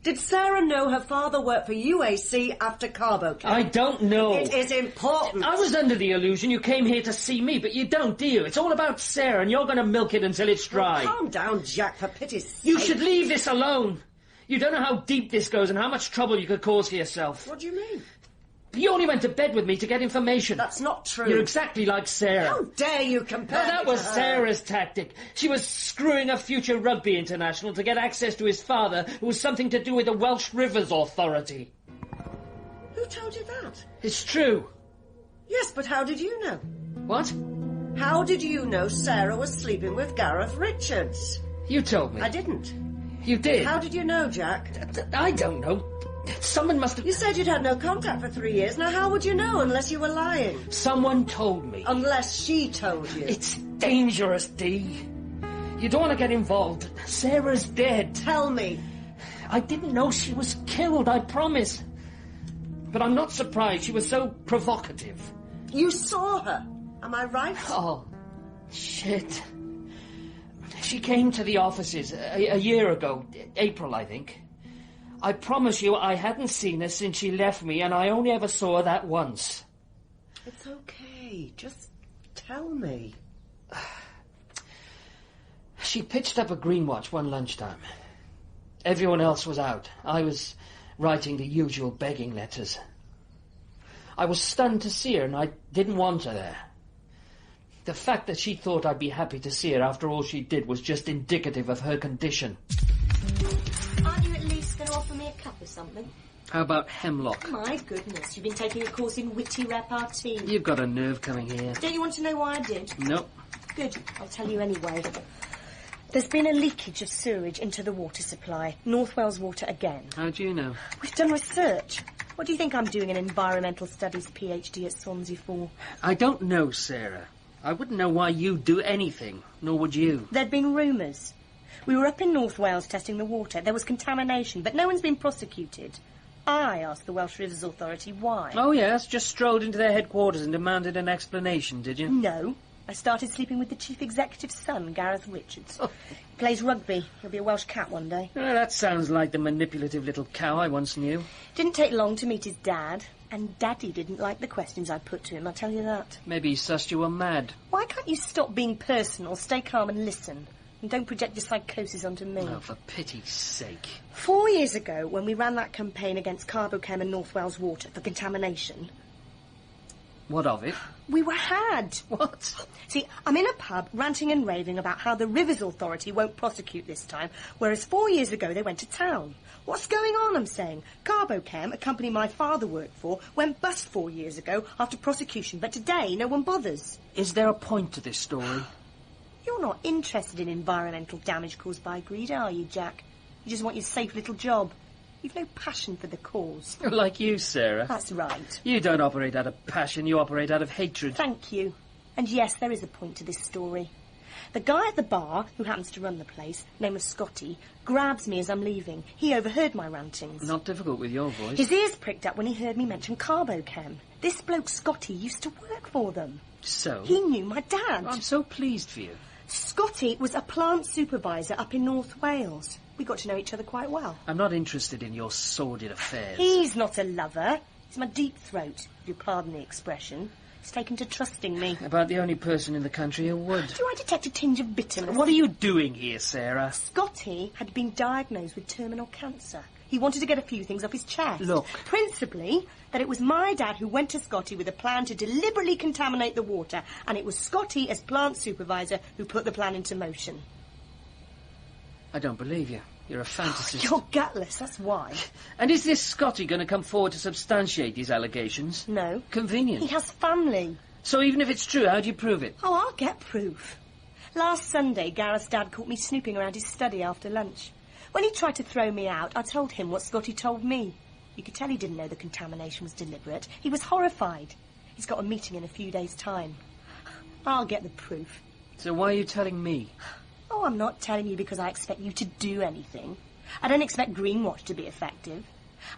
S3: Did Sarah know her father worked for UAC after Carbochem?
S7: I don't know.
S3: It is important.
S7: I was under the illusion you came here to see me, but you don't, do you? It's all about Sarah, and you're going to milk it until it's dry.
S3: Well, calm down, Jack, for pity's sake.
S7: You should leave this alone. You don't know how deep this goes and how much trouble you could cause for yourself.
S3: What do you mean?
S7: You only went to bed with me to get information.
S3: That's not true.
S7: You're exactly like Sarah.
S3: How dare you compare
S7: That
S3: me
S7: was
S3: to her?
S7: Sarah's tactic. She was screwing a future rugby international to get access to his father, who was something to do with the Welsh Rivers Authority.
S3: Who told you that?
S7: It's true.
S3: Yes, but how did you know?
S7: What?
S3: How did you know Sarah was sleeping with Gareth Richards?
S7: You told me.
S3: I didn't.
S7: You did.
S3: How did you know, Jack?
S7: I don't know. Someone must have...
S3: You said you'd had no contact for 3 years. Now, how would you know unless you were lying?
S7: Someone told me.
S3: Unless she told you.
S7: It's dangerous, Dee. You don't want to get involved. Sarah's dead.
S3: Tell me.
S7: I didn't know she was killed, I promise. But I'm not surprised she was so provocative.
S3: You saw her. Am I right?
S7: Oh, shit. She came to the offices a year ago, April, I think. I promise you I hadn't seen her since she left me, and I only ever saw her that once.
S3: It's okay. Just tell me.
S7: She pitched up a green watch one lunchtime. Everyone else was out. I was writing the usual begging letters. I was stunned to see her, and I didn't want her there. The fact that she thought I'd be happy to see her after all she did was just indicative of her condition.
S8: Aren't you at least going to offer me a cup of something?
S7: How about hemlock?
S8: My goodness, you've been taking a course in witty repartee.
S7: You've got a nerve coming here.
S8: Don't you want to know why I did?
S7: Nope.
S8: Good, I'll tell you anyway. There's been a leakage of sewage into the water supply. North Wales Water again.
S7: How do you know?
S8: We've done research. What do you think I'm doing an environmental studies PhD at Swansea for?
S7: I don't know, Sarah. I wouldn't know why you'd do anything, nor would you.
S8: There'd been rumours. We were up in North Wales testing the water. There was contamination, but no one's been prosecuted. I asked the Welsh Rivers Authority why.
S7: Oh, yes, just strolled into their headquarters and demanded an explanation, did you?
S8: No. I started sleeping with the chief executive's son, Gareth Richards. He plays rugby. He'll be a Welsh cat one day.
S7: Well, that sounds like the manipulative little cow I once knew.
S8: Didn't take long to meet his dad, and Daddy didn't like the questions I put to him, I'll tell you that.
S7: Maybe he sussed you were mad.
S8: Why can't you stop being personal, stay calm and listen? And don't project your psychosis onto me.
S7: Oh, for pity's sake.
S8: 4 years ago, when we ran that campaign against Carbochem and North Wales Water for contamination...
S7: What of it?
S8: We were had.
S7: What?
S8: See, I'm in a pub ranting and raving about how the Rivers Authority won't prosecute this time, whereas 4 years ago they went to town. What's going on, I'm saying? Carbochem, a company my father worked for, went bust 4 years ago after prosecution, but today no one bothers.
S7: Is there a point to this story?
S8: You're not interested in environmental damage caused by greed, are you, Jack? You just want your safe little job. You've no passion for the cause.
S7: Like you, Sarah.
S8: That's right.
S7: You don't operate out of passion, you operate out of hatred.
S8: Thank you. And yes, there is a point to this story. The guy at the bar, who happens to run the place, name of Scotty, grabs me as I'm leaving. He overheard my rantings.
S7: Not difficult with your voice.
S8: His ears pricked up when he heard me mention Carbochem. This bloke Scotty used to work for them.
S7: So?
S8: He knew my dad.
S7: I'm so pleased for you.
S8: Scotty was a plant supervisor up in North Wales. We got to know each other quite well.
S7: I'm not interested in your sordid affairs.
S8: He's not a lover. He's my deep throat, if you pardon the expression. He's taken to trusting me.
S7: About the only person in the country who would.
S8: Do I detect a tinge of bitterness?
S7: What are you doing here, Sarah?
S8: Scotty had been diagnosed with terminal cancer. He wanted to get a few things off his chest.
S7: Look.
S8: Principally, that it was my dad who went to Scotty with a plan to deliberately contaminate the water, and it was Scotty, as plant supervisor, who put the plan into motion.
S7: I don't believe you. You're a fantasist.
S8: You're gutless, that's why.
S7: And is this Scotty going to come forward to substantiate these allegations?
S8: No.
S7: Convenient.
S8: He has family.
S7: So even if it's true, how do you prove it?
S8: Oh, I'll get proof. Last Sunday, Gareth's dad caught me snooping around his study after lunch. When he tried to throw me out, I told him what Scotty told me. You could tell he didn't know the contamination was deliberate. He was horrified. He's got a meeting in a few days' time. I'll get the proof.
S7: So why are you telling me?
S8: Oh, I'm not telling you because I expect you to do anything. I don't expect Greenwatch to be effective.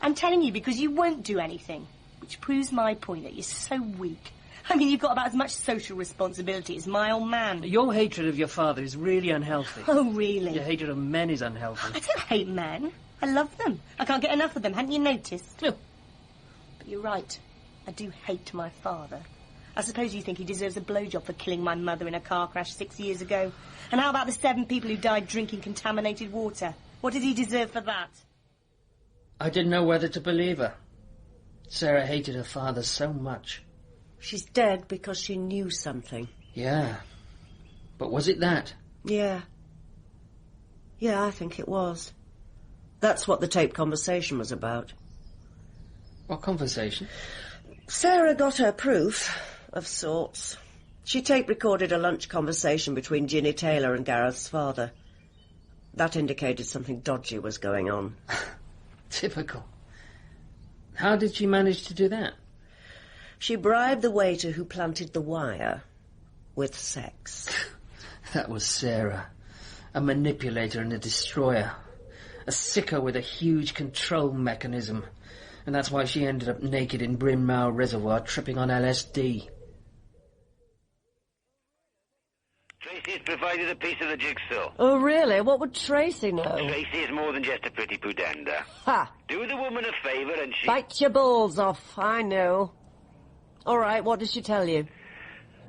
S8: I'm telling you because you won't do anything, which proves my point that you're so weak. I mean, you've got about as much social responsibility as my old man.
S7: Your hatred of your father is really unhealthy.
S8: Oh, really?
S7: Your hatred of men is unhealthy.
S8: I don't hate men. I love them. I can't get enough of them. Hadn't you noticed?
S7: No.
S8: But you're right. I do hate my father. I suppose you think he deserves a blowjob for killing my mother in a car crash 6 years ago. And how about the 7 people who died drinking contaminated water? What did he deserve for that?
S7: I didn't know whether to believe her. Sarah hated her father so much.
S3: She's dead because she knew something.
S7: Yeah. But was it that?
S3: Yeah. Yeah, I think it was. That's what the tape conversation was about.
S7: What conversation?
S3: Sarah got her proof, of sorts. She tape-recorded a lunch conversation between Ginny Taylor and Gareth's father. That indicated something dodgy was going on.
S7: Typical. How did she manage to do that?
S3: She bribed the waiter who planted the wire with sex.
S7: That was Sarah. A manipulator and a destroyer. A sicko with a huge control mechanism. And that's why she ended up naked in Bryn Mawr Reservoir tripping on LSD.
S9: Tracy's provided a piece of the jigsaw.
S3: Oh, really? What would Tracy know?
S9: Tracy is more than just a pretty pudenda.
S3: Ha!
S9: Do the woman a favour and she...
S3: Bite your balls off, I know. All right, what did she tell you?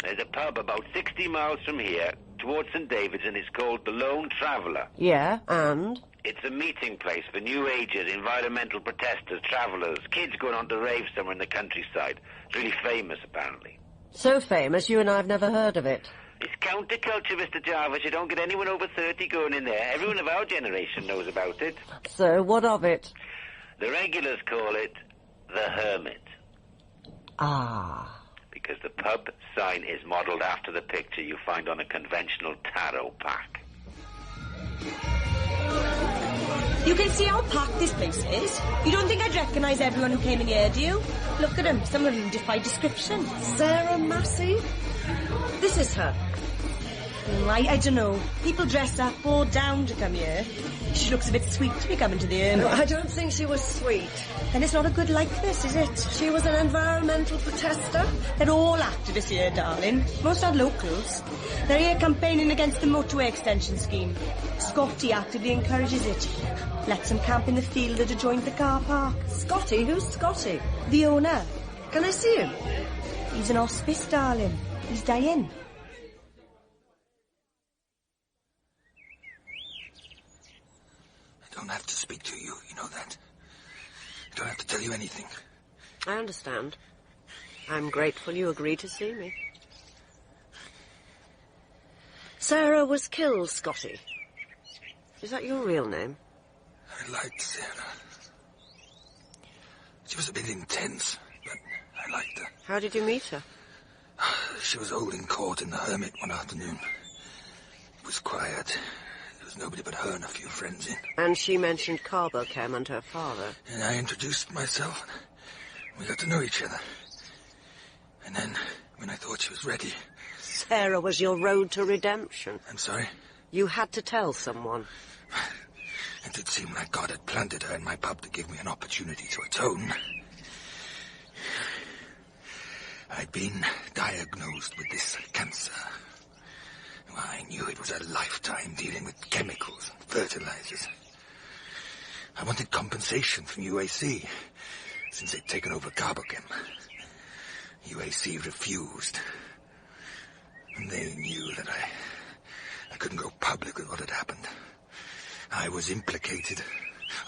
S9: There's a pub about 60 miles from here, towards St David's, and it's called The Lone Traveller.
S3: Yeah, and?
S9: It's a meeting place for New Agers, environmental protesters, travellers, kids going on to rave somewhere in the countryside. It's really famous, apparently.
S3: So famous, you and I have never heard of it.
S9: It's counterculture, Mr. Jarvis. You don't get anyone over 30 going in there. Everyone of our generation knows about it.
S3: So, what of it?
S9: The regulars call it the Hermit.
S3: Ah.
S9: Because the pub sign is modelled after the picture you find on a conventional tarot pack.
S8: You can see how packed this place is. You don't think I'd recognise everyone who came in here, do you? Look at them. Some of them defy description.
S3: Sarah Massey? This is her.
S8: I don't know. People dress up or down to come here. She looks a bit sweet to be coming to the Hermit.
S3: No, I don't think she was sweet.
S8: Then it's not a good likeness, is it?
S3: She was an environmental protester.
S8: They're all activists here, darling. Most are locals. They're here campaigning against the motorway extension scheme. Scotty actively encourages it. Lets them camp in the field that adjoins the car park.
S3: Scotty? Who's Scotty?
S8: The owner.
S3: Can I see him?
S8: He's in hospice, darling. He's dying.
S5: I don't have to speak to you, you know that. I don't have to tell you anything.
S3: I understand. I'm grateful you agreed to see me. Sarah was killed, Scotty. Is that your real name?
S5: I liked Sarah. She was a bit intense, but I liked her.
S3: How did you meet her?
S5: She was holding court in the Hermit one afternoon. It was quiet. There was nobody but her and a few friends in.
S3: And she mentioned Carbochem and her father.
S5: And I introduced myself. We got to know each other. And then, when I thought she was ready...
S3: Sarah was your road to redemption.
S5: I'm sorry?
S3: You had to tell someone.
S5: It did seem like God had planted her in my pub to give me an opportunity to atone. I'd been diagnosed with this cancer. Well, I knew it was a lifetime dealing with chemicals and fertilizers. I wanted compensation from UAC, since they'd taken over Carbochem. UAC refused. And they knew that I couldn't go public with what had happened. I was implicated.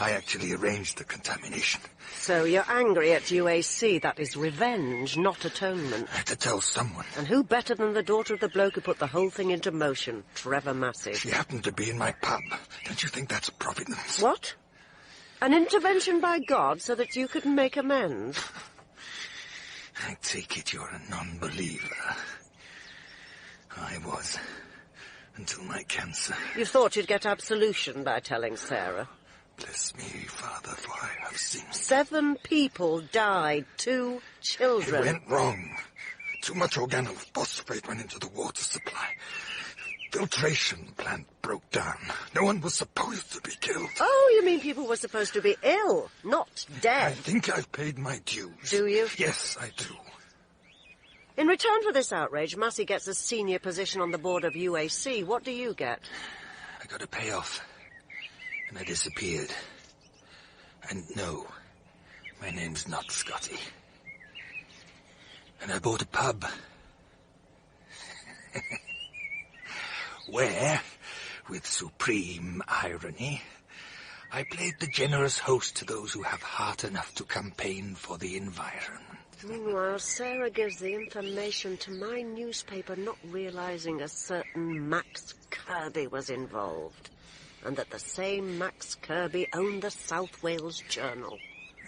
S5: I actually arranged the contamination.
S3: So you're angry at UAC. That is revenge, not atonement.
S5: I had to tell someone.
S3: And who better than the daughter of the bloke who put the whole thing into motion, Trevor Massey?
S5: She happened to be in my pub. Don't you think that's providence?
S3: What? An intervention by God so that you could make amends?
S5: I take it you're a non-believer. I was, until my cancer.
S3: You thought you'd get absolution by telling Sarah?
S5: Bless me, Father, for I have sinned.
S3: 7 people died, 2 children.
S5: It went wrong. Too much organophosphate went into the water supply. Filtration plant broke down. No one was supposed to be killed.
S3: Oh, you mean people were supposed to be ill, not dead?
S5: I think I've paid my dues.
S3: Do you?
S5: Yes, I do.
S3: In return for this outrage, Massey gets a senior position on the board of UAC. What do you get?
S5: I got a payoff, and I disappeared. And no, my name's not Scotty. And I bought a pub. Where, with supreme irony, I played the generous host to those who have heart enough to campaign for the environment.
S3: Meanwhile, Sarah gives the information to my newspaper, not realizing a certain Max Kirby was involved, and that the same Max Kirby owned the South Wales Journal.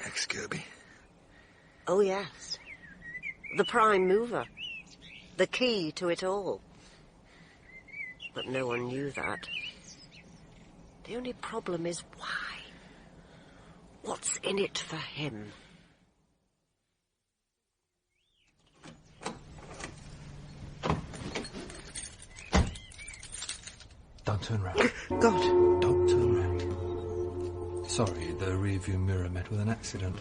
S5: Max Kirby?
S3: Oh, yes. The prime mover. The key to it all. But no one knew that. The only problem is why. What's in it for him?
S11: Don't turn round.
S3: God.
S11: Don't turn round. Sorry, the rearview mirror met with an accident.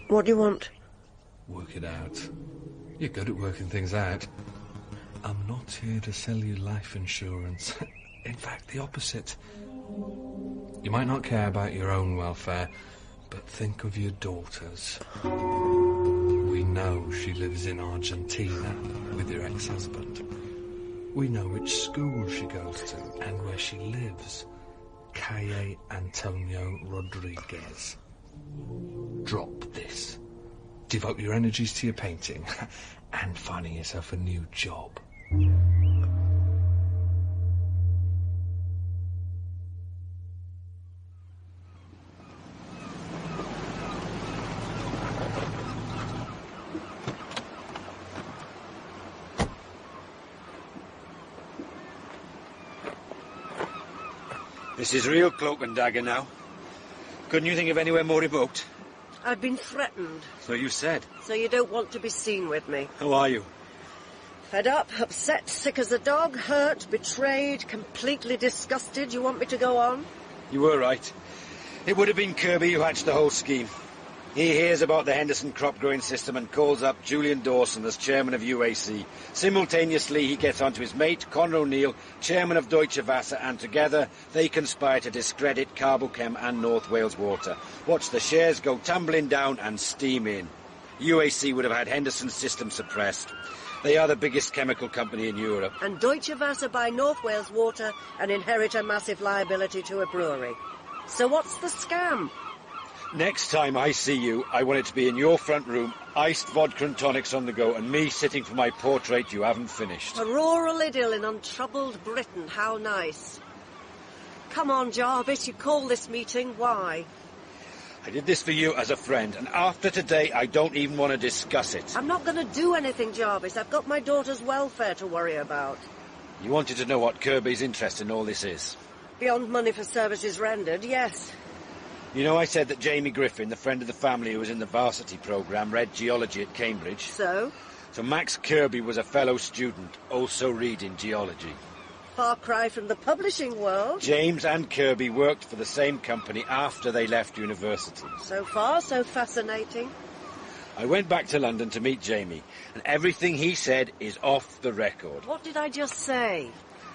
S3: What do you want?
S11: Work it out. You're good at working things out. I'm not here to sell you life insurance. In fact, the opposite. You might not care about your own welfare, but think of your daughter's. We know she lives in Argentina with your ex-husband. We know which school she goes to and where she lives. Calle Antonio Rodriguez. Drop this. Devote your energies to your painting and finding yourself a new job.
S10: This is real cloak and dagger now. Couldn't you think of anywhere more remote?
S3: I've been threatened.
S10: So you said.
S3: So you don't want to be seen with me.
S10: Who are you?
S3: Fed up, upset, sick as a dog, hurt, betrayed, completely disgusted. You want me to go on?
S10: You were right. It would have been Kirby who hatched the whole scheme. He hears about the Henderson crop-growing system and calls up Julian Dawson as chairman of UAC. Simultaneously, he gets onto his mate, Conor O'Neill, chairman of Deutsche Wasser, and together they conspire to discredit Carbochem and North Wales Water. Watch the shares go tumbling down and steam in. UAC would have had Henderson's system suppressed. They are the biggest chemical company in Europe.
S3: And Deutsche Wasser buy North Wales Water and inherit a massive liability to a brewery. So what's the scam?
S10: Next time I see you, I want it to be in your front room, iced vodka and tonics on the go, and me sitting for my portrait you haven't finished.
S3: A rural idyll in untroubled Britain, how nice. Come on, Jarvis, you call this meeting, why?
S10: I did this for you as a friend, and after today I don't even want to discuss it.
S3: I'm not going to do anything, Jarvis. I've got my daughter's welfare to worry about.
S10: You wanted to know what Kirby's interest in all this is?
S3: Beyond money for services rendered, yes.
S10: You know, I said that Jamie Griffin, the friend of the family who was in the varsity programme, read geology at Cambridge.
S3: So?
S10: So Max Kirby was a fellow student, also reading geology.
S3: Far cry from the publishing world.
S10: James and Kirby worked for the same company after they left university.
S3: So far, so fascinating.
S10: I went back to London to meet Jamie, and everything he said is off the record.
S3: What did I just say?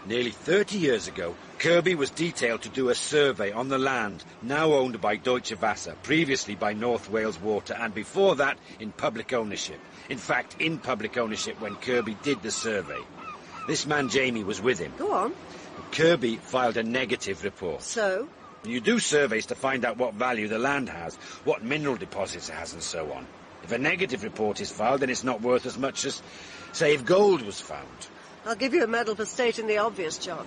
S10: Nearly 30 years ago, Kirby was detailed to do a survey on the land now owned by Deutsche Wasser, previously by North Wales Water, and before that in public ownership. In fact, in public ownership when Kirby did the survey. This man Jamie was with him.
S3: Go on.
S10: Kirby filed a negative report.
S3: So?
S10: You do surveys to find out what value the land has, what mineral deposits it has, and so on. If a negative report is filed, then it's not worth as much as, say, if gold was found.
S3: I'll give you a medal for stating the obvious, John.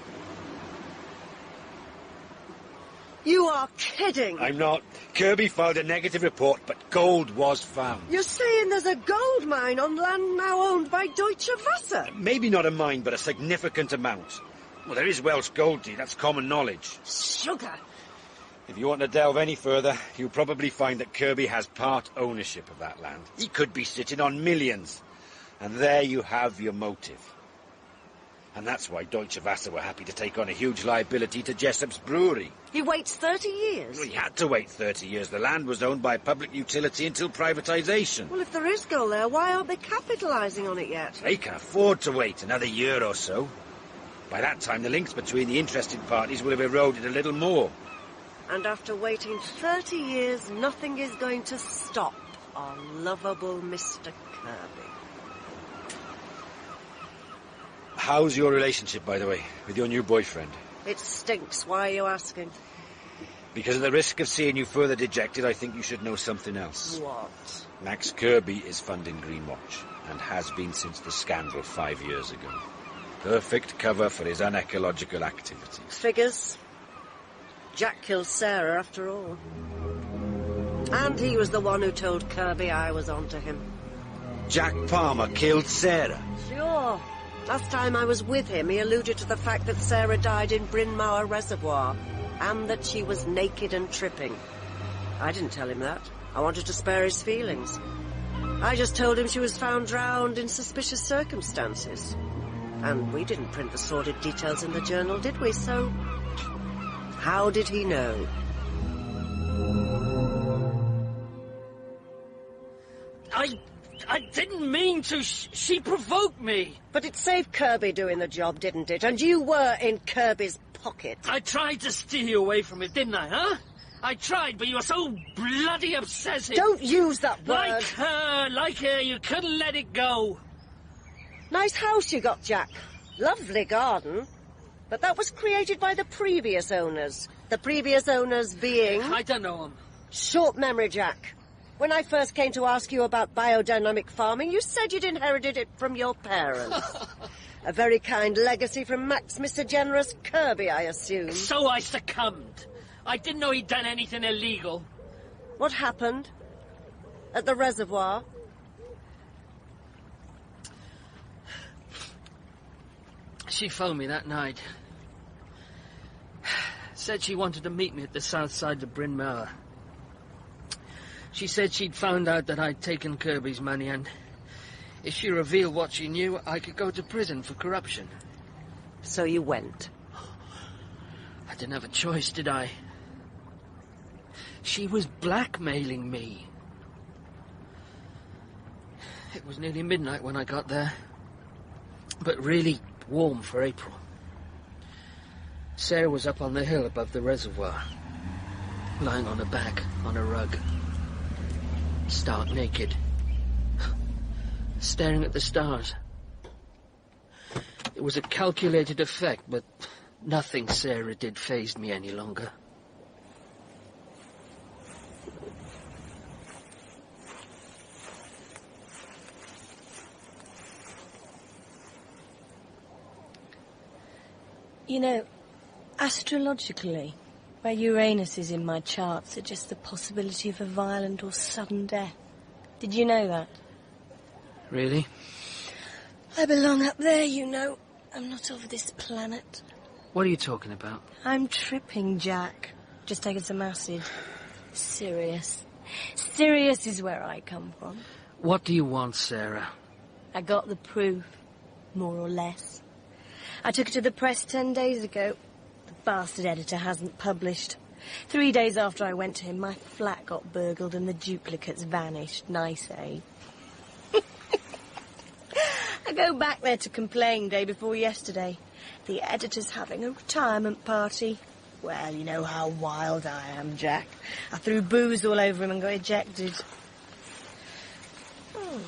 S3: You are kidding.
S10: I'm not. Kirby filed a negative report, but gold was found.
S3: You're saying there's a gold mine on land now owned by Deutsche Wasser?
S10: Maybe not a mine, but a significant amount. Well, there is Welsh gold, Dee. That's common knowledge.
S3: Sugar.
S10: If you want to delve any further, you'll probably find that Kirby has part ownership of that land. He could be sitting on millions. And there you have your motive. And that's why Deutsche Wasser were happy to take on a huge liability to Jessop's brewery.
S3: He waits 30 years?
S10: Well, he had to wait 30 years. The land was owned by a public utility until privatisation.
S3: Well, if there is gold there, why aren't they capitalising on it yet?
S10: They can afford to wait another year or so. By that time, the links between the interested parties will have eroded a little more.
S3: And after waiting 30 years, nothing is going to stop our lovable Mr. Kirby.
S10: How's your relationship, by the way, with your new boyfriend?
S3: It stinks. Why are you asking?
S10: Because at the risk of seeing you further dejected, I think you should know something else.
S3: What?
S10: Max Kirby is funding Greenwatch, and has been since the scandal 5 years ago. Perfect cover for his unecological activities.
S3: Figures. Jack killed Sarah, after all. And he was the one who told Kirby I was onto him.
S10: Jack Palmer killed Sarah?
S3: Sure. Last time I was with him, he alluded to the fact that Sarah died in Bryn Mawr Reservoir, and that she was naked and tripping. I didn't tell him that. I wanted to spare his feelings. I just told him she was found drowned in suspicious circumstances. And we didn't print the sordid details in the journal, did we? So, how did he know?
S7: I didn't mean to. She provoked me.
S3: But it saved Kirby doing the job, didn't it? And you were in Kirby's pocket.
S7: I tried to steer you away from it, didn't I, huh? I tried, but you were so bloody obsessive.
S3: Don't use that word.
S7: Like her, you couldn't let it go.
S3: Nice house you got, Jack. Lovely garden. But that was created by the previous owners. The previous owners being...
S7: I don't know them.
S3: Short memory, Jack. When I first came to ask you about biodynamic farming, you said you'd inherited it from your parents. A very kind legacy from Max, Mr. Generous Kirby, I assume.
S7: So I succumbed. I didn't know he'd done anything illegal.
S3: What happened? At the reservoir?
S7: She phoned me that night. Said she wanted to meet me at the south side of Bryn Mawr. She said she'd found out that I'd taken Kirby's money and If she revealed what she knew, I could go to prison for corruption.
S3: So you went?
S7: I didn't have a choice, did I? She was blackmailing me. It was nearly midnight when I got there, but really warm for April. Sarah was up on the hill above the reservoir, lying on her back on a rug, stark naked, staring at the stars. It was a calculated effect, but nothing Sarah did fazed me any longer.
S8: You know, astrologically, where Uranus is in my chart suggests the possibility of a violent or sudden death. Did you know that?
S7: Really?
S8: I belong up there, you know. I'm not of this planet.
S7: What are you talking about?
S8: I'm tripping, Jack. Just taking some acid. Sirius. Sirius is where I come from.
S7: What do you want, Sarah?
S8: I got the proof, more or less. I took it to the press 10 days ago. The bastard editor hasn't published. 3 days after I went to him, my flat got burgled and the duplicates vanished. Nice, eh? I go back there to complain day before yesterday. The editor's having a retirement party. Well, you know how wild I am, Jack. I threw booze all over him and got ejected. Oh,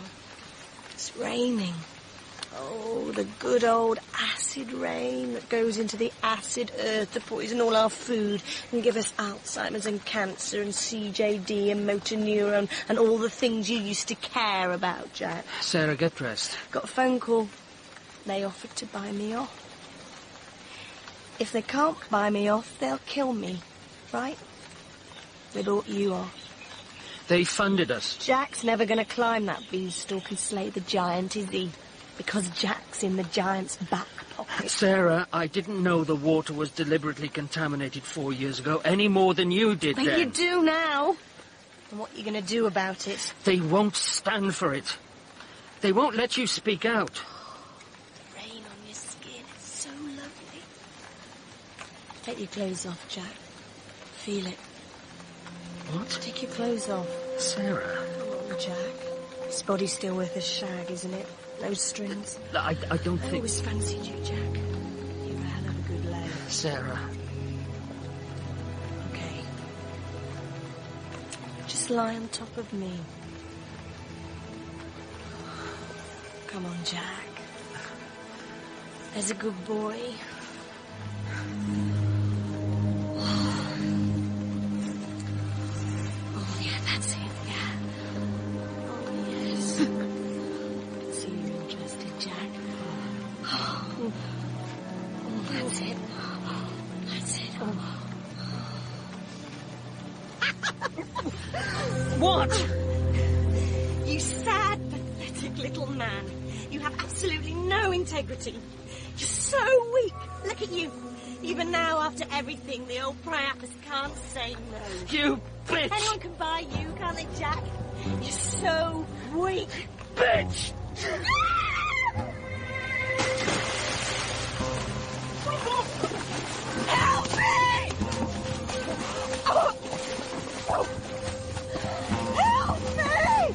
S8: it's raining. Oh, the good old acid rain that goes into the acid earth to poison all our food and give us Alzheimer's and cancer and CJD and motor neuron and all the things you used to care about, Jack.
S7: Sarah, get dressed.
S8: Got a phone call. They offered to buy me off. If they can't buy me off, they'll kill me, right? They bought you off.
S7: They funded us.
S8: Jack's never going to climb that beanstalk and slay the giant, is he? Because Jack's in the giant's back pocket.
S7: Sarah, I didn't know the water was deliberately contaminated 4 years ago, any more than you did
S8: but
S7: then.
S8: You do now. And what are you going to do about it?
S7: They won't stand for it. They won't let you speak out.
S8: Rain on your skin, it's so lovely. Take your clothes off, Jack. Feel it.
S7: What?
S8: Take your clothes off.
S7: Sarah.
S8: Come on, Jack. This body's still worth a shag, isn't it? Those strings.
S7: I don't think...
S8: I always fancied you, Jack. You're a hell of a good lad.
S7: Sarah.
S8: Okay. Just lie on top of me. Come on, Jack. There's a good boy. Oh, yeah, that's it, yeah. Oh, yes. See you're interested, Jack. Oh, that's it. That's it.
S7: What?
S8: You sad, pathetic little man. You have absolutely no integrity. You're so weak. Look at you. Even now, after everything, the old Priapus can't say no.
S7: You bitch!
S8: Anyone can buy you, can't they, Jack? You're so weak.
S7: Bitch!
S8: Help me! Help me!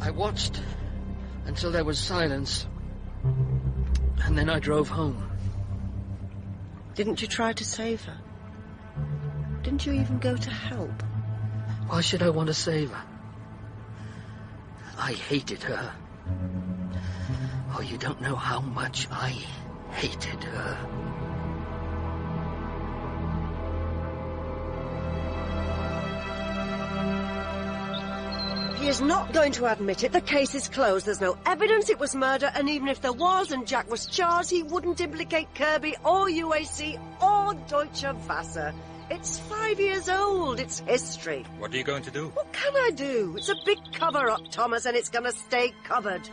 S7: I watched until there was silence, and then I drove home.
S3: Didn't you try to save her? Didn't you even go to help?
S7: Why should I want to save her? I hated her. Oh, you don't know how much I hated her.
S3: He is not going to admit it. The case is closed. There's no evidence it was murder, and even if there was and Jack was charged, he wouldn't implicate Kirby or UAC or Deutsche Wasser. It's 5 years old. It's history.
S6: What are you going to do?
S3: What can I do? It's a big cover-up, Thomas, and it's going to stay covered.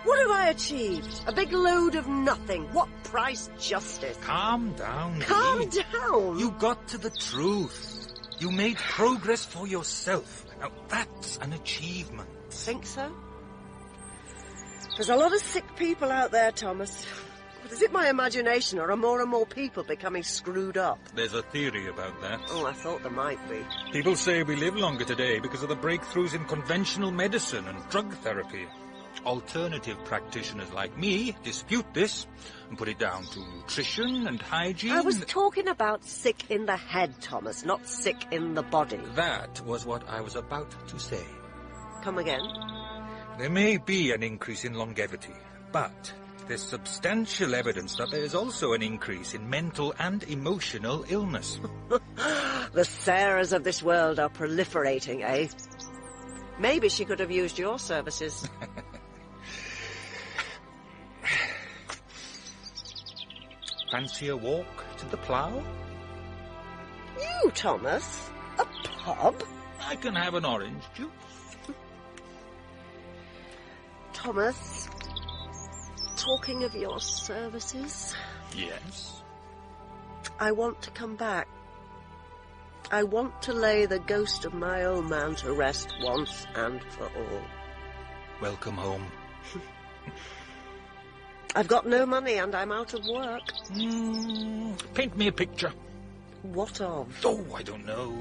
S3: What have I achieved? A big load of nothing. What price justice?
S6: Calm down,
S3: Calm
S6: Lee.
S3: down?
S6: You got to the truth. You made progress for yourself. Now, that's an achievement.
S3: Think so? There's a lot of sick people out there, Thomas. But is it my imagination, or are more and more people becoming screwed up?
S6: There's a theory about that.
S3: Oh, I thought there might be.
S6: People say we live longer today because of the breakthroughs in conventional medicine and drug therapy. Alternative practitioners like me dispute this and put it down to nutrition and hygiene.
S3: I was talking about sick in the head, Thomas, not sick in the body.
S6: That was what I was about to say.
S3: Come again?
S6: There may be an increase in longevity, but there's substantial evidence that there is also an increase in mental and emotional illness.
S3: The Sarahs of this world are proliferating, eh? Maybe she could have used your services.
S6: Fancy a walk to the plough?
S3: You, Thomas? A pub?
S6: I can have an orange juice.
S3: Thomas, talking of your services...
S6: Yes?
S3: I want to come back. I want to lay the ghost of my old man to rest once and for all.
S6: Welcome home.
S3: I've got no money and I'm out of work.
S6: Paint me a picture.
S3: What of?
S6: Oh, I don't know.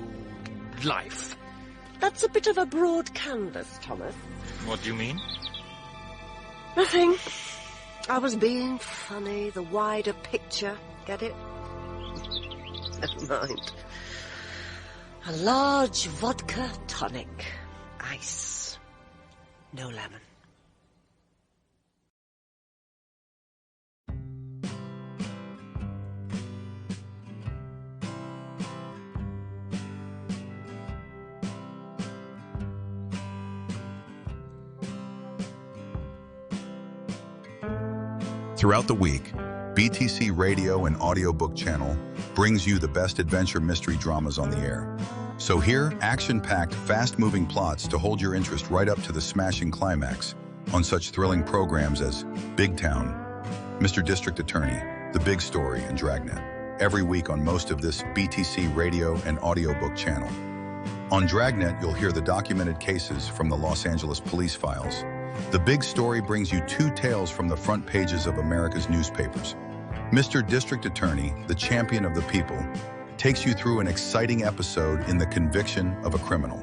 S6: Life.
S3: That's a bit of a broad canvas, Thomas.
S6: What do you mean?
S3: Nothing. I was being funny. The wider picture. Get it? Never mind. A large vodka tonic. Ice. No lemon.
S1: Throughout the week, BTC Radio and Audiobook Channel brings you the best adventure mystery dramas on the air. So here, action-packed, fast-moving plots to hold your interest right up to the smashing climax on such thrilling programs as Big Town, Mr. District Attorney, The Big Story, and Dragnet, every week on most of this BTC Radio and Audiobook Channel. On Dragnet, you'll hear the documented cases from the Los Angeles police files. The Big Story brings you 2 tales from the front pages of America's newspapers. Mr. District Attorney, the champion of the people, takes you through an exciting episode in the conviction of a criminal.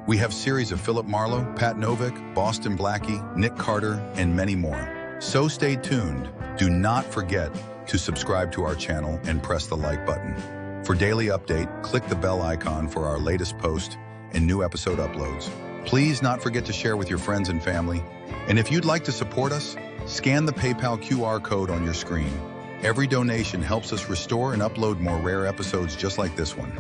S1: We have series of Philip Marlowe, Pat Novick, Boston Blackie, Nick Carter, and many more. So stay tuned. Do not forget to subscribe to our channel and press the like button. For daily update, click the bell icon for our latest post and new episode uploads. Please not forget to share with your friends and family. And if you'd like to support us, scan the PayPal QR code on your screen. Every donation helps us restore and upload more rare episodes just like this one.